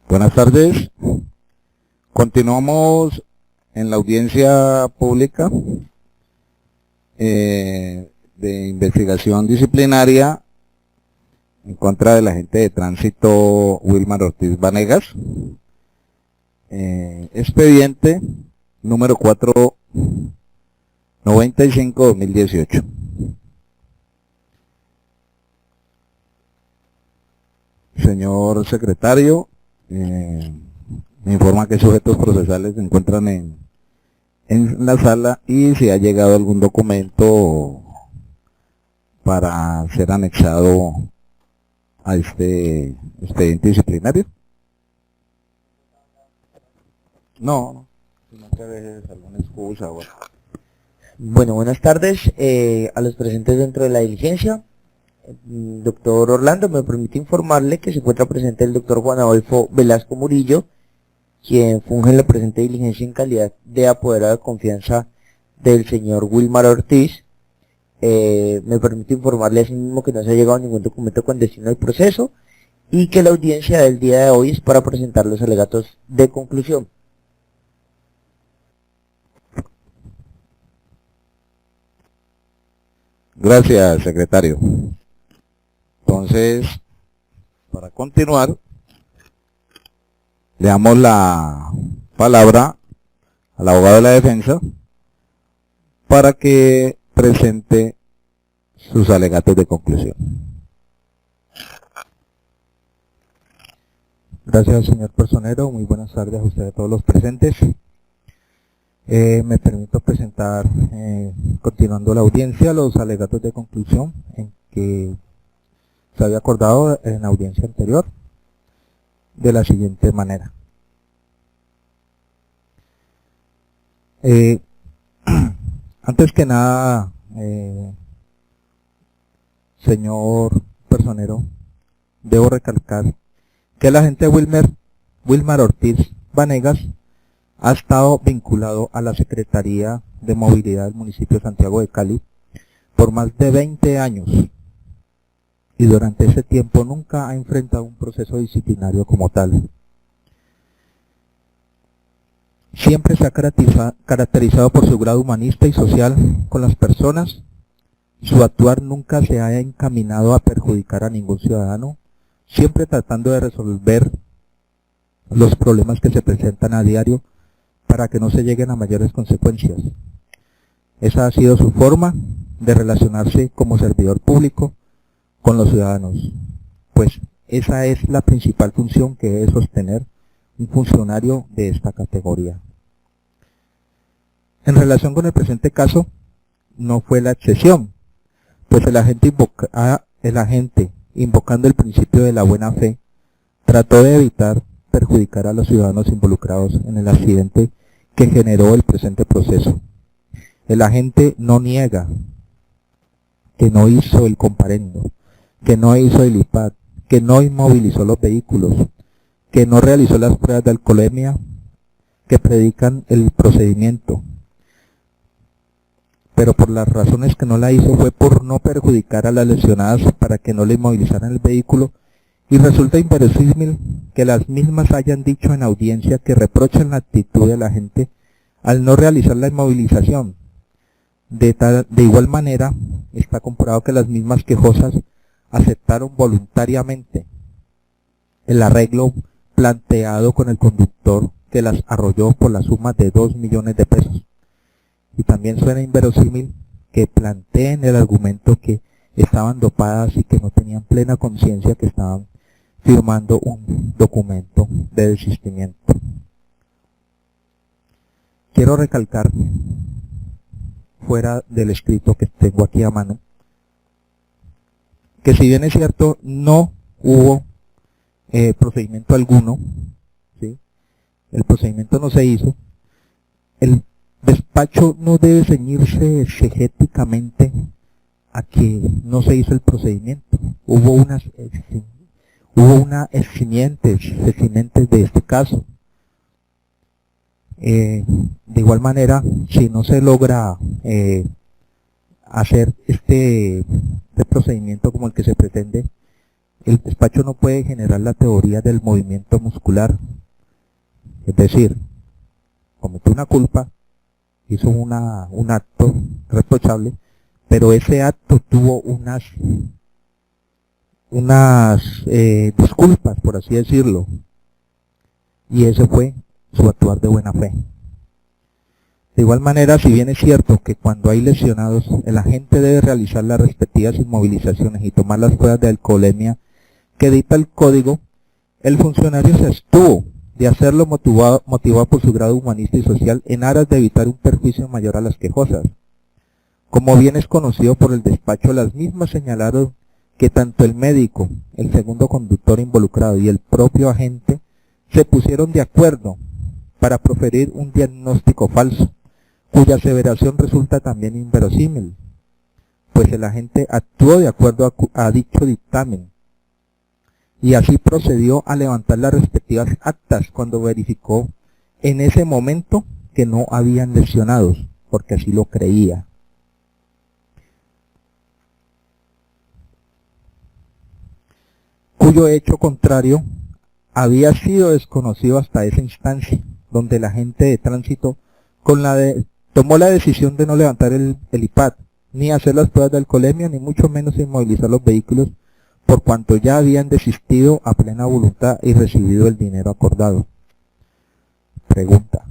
Buenas tardes. Continuamos en la audiencia pública de investigación disciplinaria en contra del agente de tránsito Wilmar Ortiz Vanegas. Expediente número 495-2018. Señor secretario, me informa que sujetos procesales se encuentran en la sala y si ha llegado algún documento para ser anexado a este expediente disciplinario. No, sino que a veces alguna excusa o algo. Bueno, buenas tardes a los presentes dentro de la diligencia. Doctor Orlando, me permite informarle que se encuentra presente el doctor Juan Adolfo Velasco Murillo, quien funge en la presente diligencia en calidad de apoderado de confianza del señor Wilmar Ortiz. Me permite informarle asimismo que no se ha llegado ningún documento con destino al proceso y que la audiencia del día de hoy es para presentar los alegatos de conclusión. Gracias, secretario. Entonces, para continuar, le damos la palabra al abogado de la defensa para que presente sus alegatos de conclusión. Gracias, señor personero. Muy buenas tardes a ustedes, a todos los presentes. Me permito presentar, continuando la audiencia, los alegatos de conclusión en que se había acordado en la audiencia anterior de la siguiente manera. Antes que nada, señor personero, debo recalcar que el agente Wilmar Ortiz Vanegas ha estado vinculado a la Secretaría de Movilidad del municipio de Santiago de Cali por más de 20 años y durante ese tiempo nunca ha enfrentado un proceso disciplinario como tal. Siempre se ha caracterizado por su grado humanista y social con las personas. Su actuar nunca se ha encaminado a perjudicar a ningún ciudadano, siempre tratando de resolver los problemas que se presentan a diario para que no se lleguen a mayores consecuencias. Esa ha sido su forma de relacionarse como servidor público con los ciudadanos, pues esa es la principal función que debe sostener un funcionario de esta categoría. En relación con el presente caso, no fue la excepción, pues el agente, invocando el principio de la buena fe, trató de evitar perjudicar a los ciudadanos involucrados en el accidente que generó el presente proceso. El agente no niega que no hizo el comparendo, que no hizo el IPAD, que no inmovilizó los vehículos, que no realizó las pruebas de alcoholemia que predican el procedimiento. Pero por las razones que no la hizo fue por no perjudicar a las lesionadas para que no le inmovilizaran el vehículo, y resulta inverosímil que las mismas hayan dicho en audiencia que reprochan la actitud de la gente al no realizar la inmovilización. De igual manera, está comprobado que las mismas quejosas aceptaron voluntariamente el arreglo planteado con el conductor que las arrolló por la suma de 2 millones de pesos. Y también suena inverosímil que planteen el argumento que estaban dopadas y que no tenían plena conciencia que estaban firmando un documento de desistimiento. Quiero recalcar, fuera del escrito que tengo aquí a mano, que si bien es cierto no hubo procedimiento alguno, ¿sí? El procedimiento no se hizo, el despacho no debe ceñirse exegéticamente a que no se hizo el procedimiento. Hubo unas eximientes de este caso. De igual manera, si no se logra hacer este procedimiento como el que se pretende, el despacho no puede generar la teoría del movimiento muscular. Es decir, cometió una culpa, hizo un acto reprochable, pero ese acto tuvo unas disculpas, por así decirlo, y ese fue su actuar de buena fe. De igual manera, si bien es cierto que cuando hay lesionados, el agente debe realizar las respectivas inmovilizaciones y tomar las pruebas de alcoholemia que dicta el código, el funcionario se abstuvo de hacerlo motivado por su grado humanista y social en aras de evitar un perjuicio mayor a las quejosas. Como bien es conocido por el despacho, las mismas señalaron que tanto el médico, el segundo conductor involucrado y el propio agente se pusieron de acuerdo para proferir un diagnóstico falso, cuya aseveración resulta también inverosímil, pues el agente actuó de acuerdo a dicho dictamen y así procedió a levantar las respectivas actas cuando verificó en ese momento que no habían lesionados, porque así lo creía. Cuyo hecho contrario había sido desconocido hasta esa instancia, donde el agente de tránsito tomó la decisión de no levantar el IPAD, ni hacer las pruebas de alcoholemia, ni mucho menos inmovilizar los vehículos, por cuanto ya habían desistido a plena voluntad y recibido el dinero acordado. Pregunta: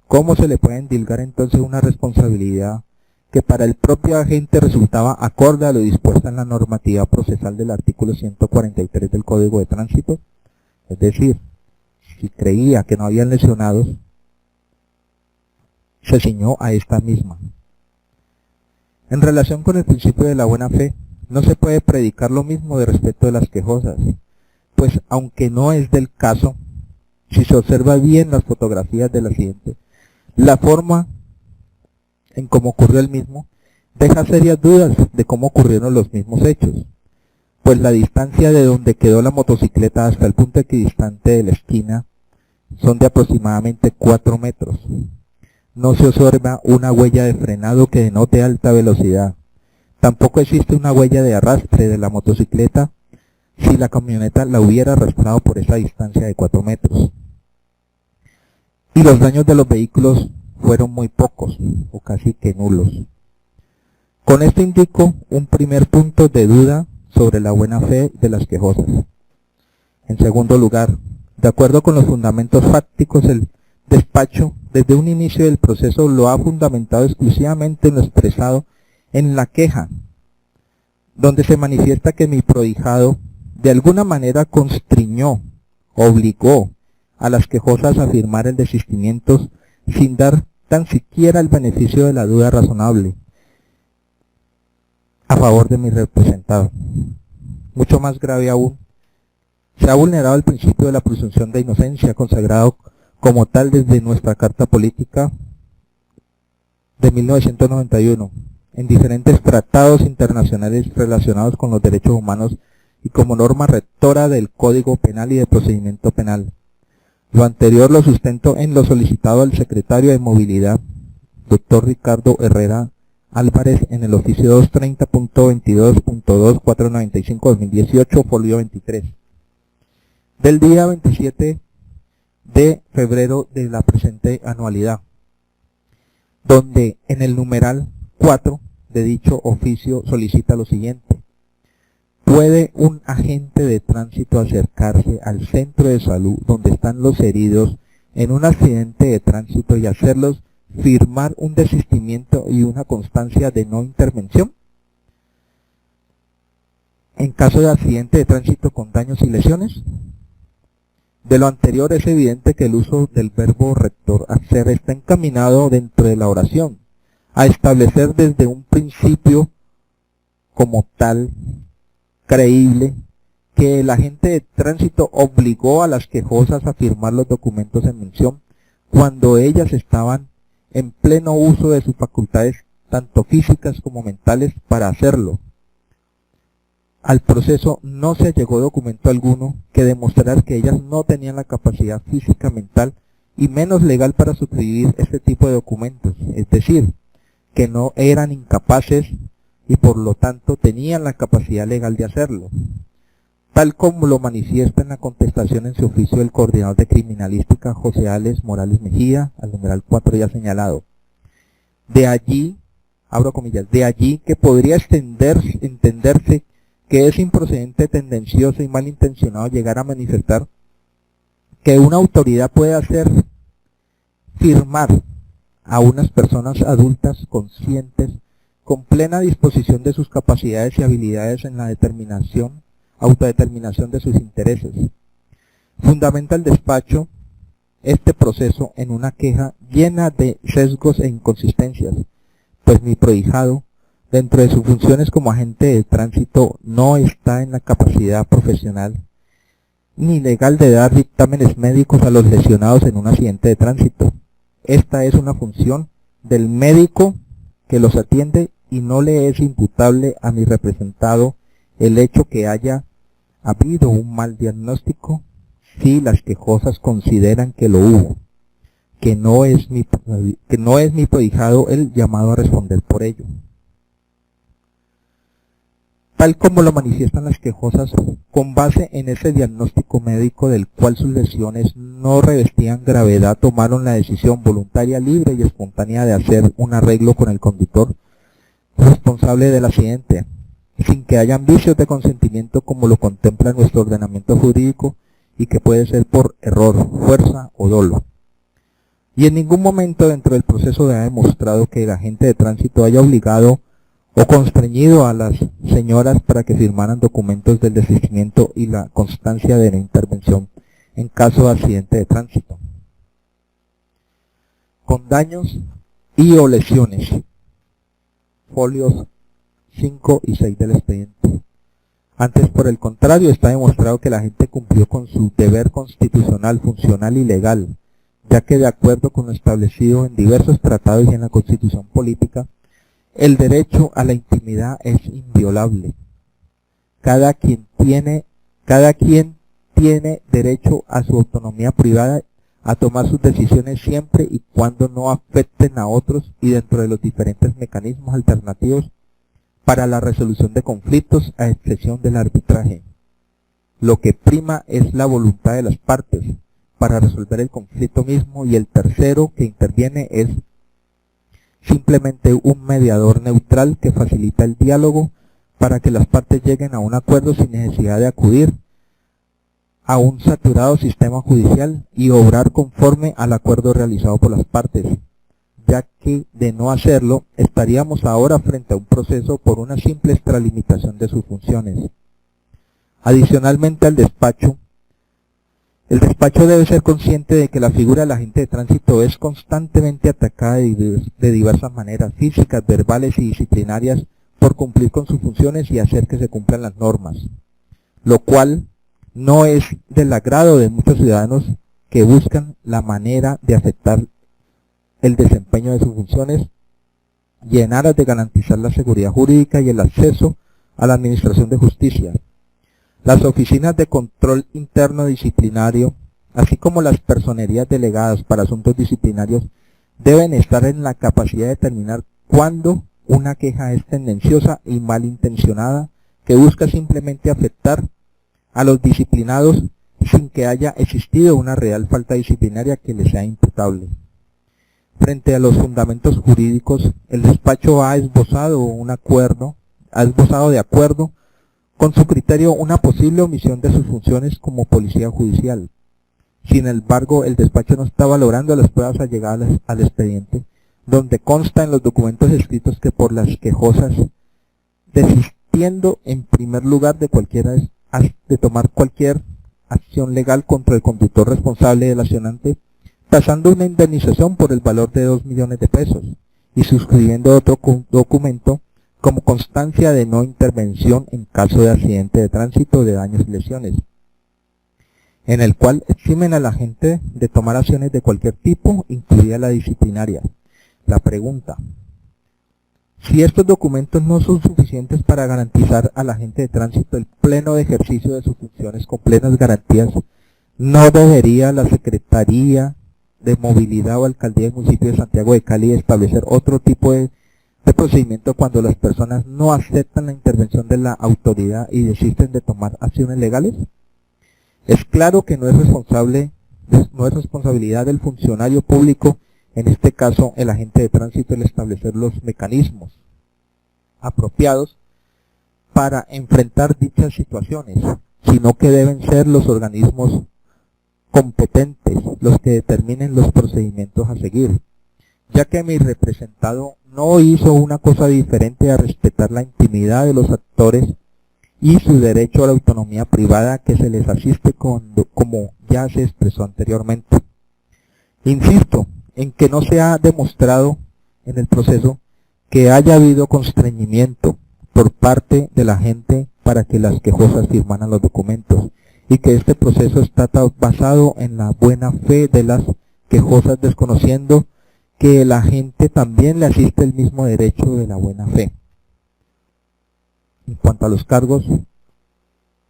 ¿cómo se le puede endilgar entonces una responsabilidad que para el propio agente resultaba acorde a lo dispuesto en la normativa procesal del artículo 143 del Código de Tránsito? Es decir, si creía que no habían lesionados, se ciñó a esta misma. En relación con el principio de la buena fe, no se puede predicar lo mismo de respecto de las quejosas, pues aunque no es del caso, si se observa bien las fotografías del accidente, la forma en cómo ocurrió el mismo deja serias dudas de cómo ocurrieron los mismos hechos, pues la distancia de donde quedó la motocicleta hasta el punto equidistante de la esquina son de aproximadamente 4 metros. No se observa una huella de frenado que denote alta velocidad. Tampoco existe una huella de arrastre de la motocicleta si la camioneta la hubiera arrastrado por esa distancia de 4 metros. Y los daños de los vehículos fueron muy pocos, o casi que nulos. Con esto indico un primer punto de duda sobre la buena fe de las quejosas. En segundo lugar, de acuerdo con los fundamentos fácticos, el despacho desde un inicio del proceso lo ha fundamentado exclusivamente en lo expresado en la queja, donde se manifiesta que mi prohijado de alguna manera constriñó, obligó a las quejosas a firmar el desistimiento sin dar tan siquiera el beneficio de la duda razonable a favor de mi representado. Mucho más grave aún, se ha vulnerado el principio de la presunción de inocencia, consagrado como tal desde nuestra Carta Política de 1991, en diferentes tratados internacionales relacionados con los derechos humanos y como norma rectora del Código Penal y de Procedimiento Penal. Lo anterior lo sustento en lo solicitado al secretario de Movilidad, doctor Ricardo Herrera Álvarez, en el oficio 230.22.2495-2018, folio 23, del día 27 de febrero de la presente anualidad, donde en el numeral 4 de dicho oficio solicita lo siguiente: ¿puede un agente de tránsito acercarse al centro de salud donde están los heridos en un accidente de tránsito y hacerlos firmar un desistimiento y una constancia de no intervención? En caso de accidente de tránsito con daños y lesiones. De lo anterior es evidente que el uso del verbo rector hacer está encaminado dentro de la oración a establecer desde un principio como tal creíble que el agente de tránsito obligó a las quejosas a firmar los documentos en mención cuando ellas estaban en pleno uso de sus facultades tanto físicas como mentales para hacerlo. Al proceso no se llegó documento alguno que demostrara que ellas no tenían la capacidad física, mental y menos legal para suscribir este tipo de documentos, es decir, que no eran incapaces y por lo tanto tenían la capacidad legal de hacerlo. tal como lo manifiesta en la contestación en su oficio el coordinador de criminalística José Alex Morales Mejía, al numeral 4 ya señalado. De allí, abro comillas, de allí que podría entenderse que es improcedente, tendencioso y malintencionado llegar a manifestar que una autoridad puede hacer firmar a unas personas adultas conscientes con plena disposición de sus capacidades y habilidades en la autodeterminación de sus intereses. Fundamenta el despacho este proceso en una queja llena de sesgos e inconsistencias, pues mi prohijado, dentro de sus funciones como agente de tránsito, no está en la capacidad profesional ni legal de dar dictámenes médicos a los lesionados en un accidente de tránsito. Esta es una función del médico que los atiende y no le es imputable a mi representado el hecho que haya habido un mal diagnóstico si las quejosas consideran que lo hubo, que no es mi prohijado el llamado a responder por ello. Tal como lo manifiestan las quejosas, con base en ese diagnóstico médico del cual sus lesiones no revestían gravedad, tomaron la decisión voluntaria, libre y espontánea de hacer un arreglo con el conductor responsable del accidente, sin que hayan vicios de consentimiento como lo contempla nuestro ordenamiento jurídico y que puede ser por error, fuerza o dolo. Y en ningún momento dentro del proceso se ha demostrado que el agente de tránsito haya obligado o constreñido a las señoras para que firmaran documentos del desistimiento y la constancia de la intervención en caso de accidente de tránsito, con daños y o lesiones. Folios 5 y 6 del expediente. Antes, por el contrario, está demostrado que la gente cumplió con su deber constitucional, funcional y legal, ya que de acuerdo con lo establecido en diversos tratados y en la Constitución política, el derecho a la intimidad es inviolable. Cada quien tiene derecho a su autonomía privada, a tomar sus decisiones siempre y cuando no afecten a otros y dentro de los diferentes mecanismos alternativos para la resolución de conflictos a excepción del arbitraje. Lo que prima es la voluntad de las partes para resolver el conflicto mismo y el tercero que interviene es simplemente un mediador neutral que facilita el diálogo para que las partes lleguen a un acuerdo sin necesidad de acudir a un saturado sistema judicial y obrar conforme al acuerdo realizado por las partes, ya que de no hacerlo estaríamos ahora frente a un proceso por una simple extralimitación de sus funciones. Adicionalmente al despacho, el despacho debe ser consciente de que la figura del agente de tránsito es constantemente atacada de diversas maneras, físicas, verbales y disciplinarias, por cumplir con sus funciones y hacer que se cumplan las normas, lo cual no es del agrado de muchos ciudadanos que buscan la manera de afectar el desempeño de sus funciones y en aras de garantizar la seguridad jurídica y el acceso a la administración de justicia. Las oficinas de control interno disciplinario, así como las personerías delegadas para asuntos disciplinarios, deben estar en la capacidad de determinar cuándo una queja es tendenciosa y malintencionada, que busca simplemente afectar a los disciplinados sin que haya existido una real falta disciplinaria que les sea imputable. Frente a los fundamentos jurídicos, el despacho ha esbozado de acuerdo con su criterio una posible omisión de sus funciones como policía judicial. Sin embargo, el despacho no está valorando las pruebas allegadas al expediente, donde consta en los documentos escritos que por las quejosas, desistiendo en primer lugar de tomar cualquier acción legal contra el conductor responsable del accionante, tasando una indemnización por el valor de 2 millones de pesos y suscribiendo otro documento como constancia de no intervención en caso de accidente de tránsito de daños y lesiones, en el cual eximen al agente de tomar acciones de cualquier tipo, incluida la disciplinaria. La pregunta: si estos documentos no son suficientes para garantizar al agente de tránsito el pleno ejercicio de sus funciones con plenas garantías, ¿no debería la Secretaría de Movilidad o Alcaldía del Municipio de Santiago de Cali establecer otro tipo de Este procedimiento cuando las personas no aceptan la intervención de la autoridad y desisten de tomar acciones legales. Es claro que no es responsabilidad del funcionario público, en este caso el agente de tránsito, el establecer los mecanismos apropiados para enfrentar dichas situaciones, sino que deben ser los organismos competentes los que determinen los procedimientos a seguir, ya que mi representado no hizo una cosa diferente a respetar la intimidad de los actores y su derecho a la autonomía privada que se les asiste como ya se expresó anteriormente. Insisto en que no se ha demostrado en el proceso que haya habido constreñimiento por parte de la gente para que las quejosas firmaran los documentos, y que este proceso está basado en la buena fe de las quejosas, desconociendo que la gente también le asiste el mismo derecho de la buena fe. En cuanto a los cargos,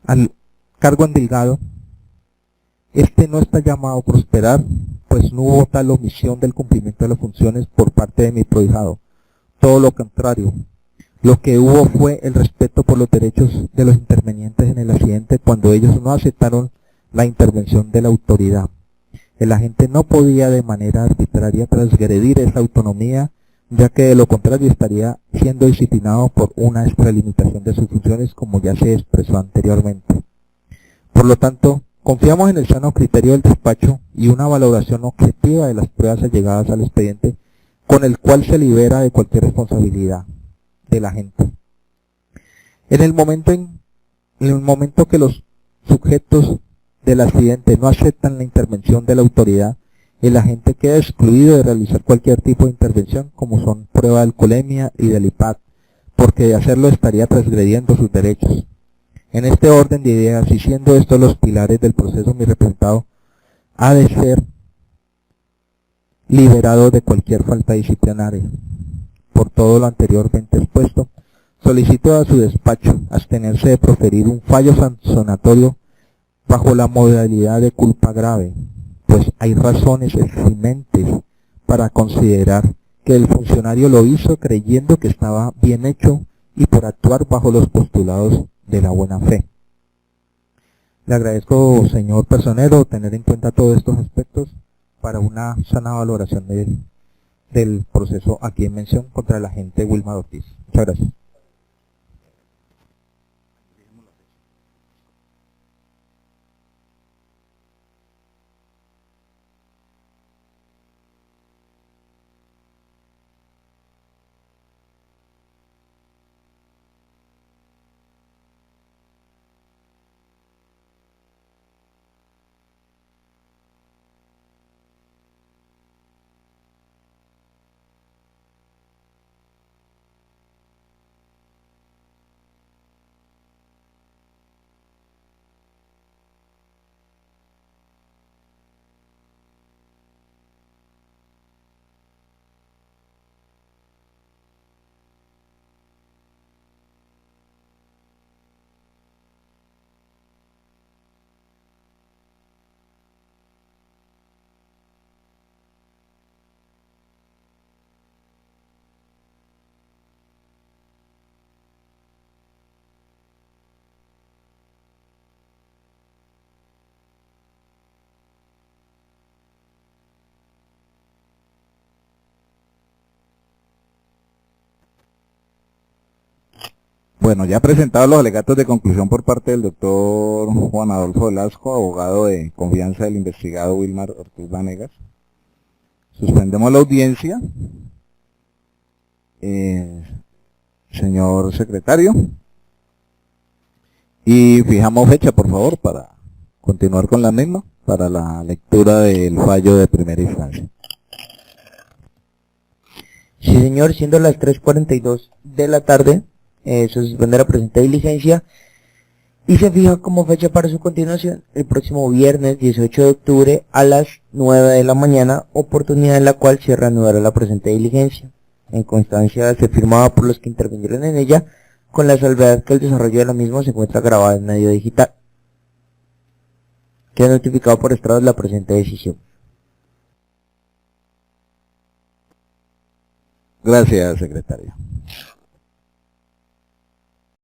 al cargo endilgado, este no está llamado a prosperar, pues no hubo tal omisión del cumplimiento de las funciones por parte de mi prohijado. Todo lo contrario, lo que hubo fue el respeto por los derechos de los intervenientes en el accidente cuando ellos no aceptaron la intervención de la autoridad. El agente no podía de manera arbitraria transgredir esa autonomía, ya que de lo contrario estaría siendo disciplinado por una extralimitación de sus funciones, como ya se expresó anteriormente. Por lo tanto, confiamos en el sano criterio del despacho y una valoración objetiva de las pruebas allegadas al expediente, con el cual se libera de cualquier responsabilidad del agente. En el momento que los sujetos del accidente no aceptan la intervención de la autoridad, el agente queda excluido de realizar cualquier tipo de intervención, como son prueba de alcoholemia y del IPAD, porque de hacerlo estaría transgrediendo sus derechos. En este orden de ideas, y siendo estos los pilares del proceso, mi representado ha de ser liberado de cualquier falta disciplinaria. Por todo lo anteriormente expuesto, solicito a su despacho abstenerse de proferir un fallo sancionatorio bajo la modalidad de culpa grave, pues hay razones eximentes para considerar que el funcionario lo hizo creyendo que estaba bien hecho y por actuar bajo los postulados de la buena fe. Le agradezco, señor personero, tener en cuenta todos estos aspectos para una sana valoración del proceso aquí en mención contra el agente Wilmar Ortiz. Muchas gracias. Bueno, ya presentados los alegatos de conclusión por parte del doctor Juan Adolfo Velasco, abogado de confianza del investigado Wilmar Ortiz Vanegas, suspendemos la audiencia. Señor secretario, y fijamos fecha, por favor, para continuar con la misma, para la lectura del fallo de primera instancia. Sí, señor, siendo las 3:42 de la tarde, se suspende la presente diligencia y se fija como fecha para su continuación el próximo viernes 18 de octubre a las 9 de la mañana, oportunidad en la cual se reanudará la presente diligencia. En constancia se firmaba por los que intervinieron en ella, con la salvedad que el desarrollo de la misma se encuentra grabado en medio digital. Queda notificado por estrados la presente decisión. Gracias, secretario.